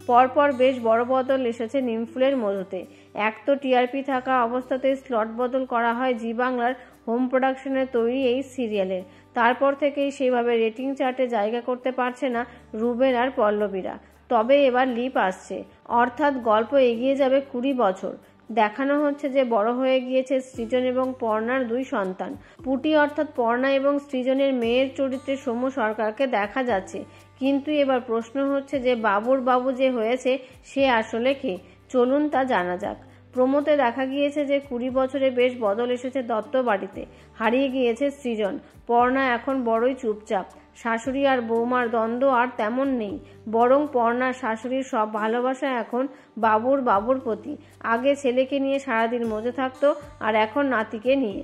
পরপর বেশ বড় বদল এসেছে নিমফুলের মধুতে। এক তো টিআরপি থাকা অবস্থাতেই স্লট বদল করা হয় জি বাংলার হোম প্রোডাকশনে তৈরি এই সিরিয়ালের। তারপর থেকেই সেভাবে রেটিং চার্টে জায়গা করতে পারছে না রুবেল আর পল্লবীরা। তবে এবার লিপ আসছে, অর্থাৎ গল্প এগিয়ে যাবে 20 বছর। দেখানো হচ্ছে যে বড় হয়ে গিয়েছে সৃজন এবং পর্ণার 2 সন্তান। পুটি অর্থাৎ পর্ণা এবং সৃজনের মেয়ের চরিত্রে সৌম্য সরকারকে দেখা যাচ্ছে। কিন্তু এবার প্রশ্ন হচ্ছে যে বাবুর বাবু যে হয়েছে সে আসলে কে? চলুন তা জানা যাক। প্রমোতে দেখা গিয়েছে যে 20 বছরে বেশ বদল এসেছে দত্ত বাড়িতে। হারিয়ে গিয়েছে সৃজন। পর্ণা এখন বড়ই চুপচাপ। শাশুড়ি আর বৌমার দ্বন্দ্ব আর তেমন নেই, বরং পর্ণার শাশুড়ির সব ভালোবাসা এখন বাবুর প্রতি। আগে ছেলেকে নিয়ে সারাদিন মজে থাকতো, আর এখন নাতিকে নিয়ে।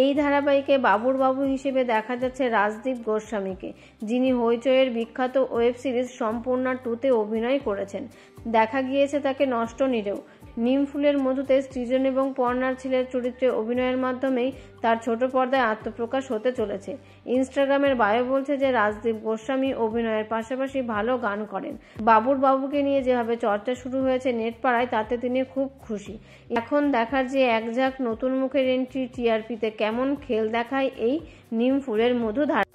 এই ধারাবাহিকে বাবুর বাবু হিসেবে দেখা যাচ্ছে রাজদীপ গোস্বামীকে, যিনি হইচইয়ের বিখ্যাত ওয়েব সিরিজ সম্পূর্ণা 2-তে অভিনয় করেছেন। দেখা গিয়েছে তাকে নষ্ট নিরেও। নিমফুলের মধুতে সৃজন এবং পর্ণার ছেলের চরিত্রে অভিনয়ের মাধ্যমেই তার ছোট পর্দায় আত্মপ্রকাশ হতে চলেছে। ইনস্টাগ্রামের বায়ো বলছে যে রাজদীপ গোস্বামী অভিনয়ের পাশাপাশি ভালো গান করেন। বাবুর বাবুকে নিয়ে যেভাবে চর্চা শুরু হয়েছে নেটপাড়ায়, তাতে তিনি খুব খুশি। এখন দেখার যে একঝাঁক নতুন মুখের এন্ট্রি টিআরপিতে কেমন খেল দেখায় এই নিমফুলের মধু ধারা।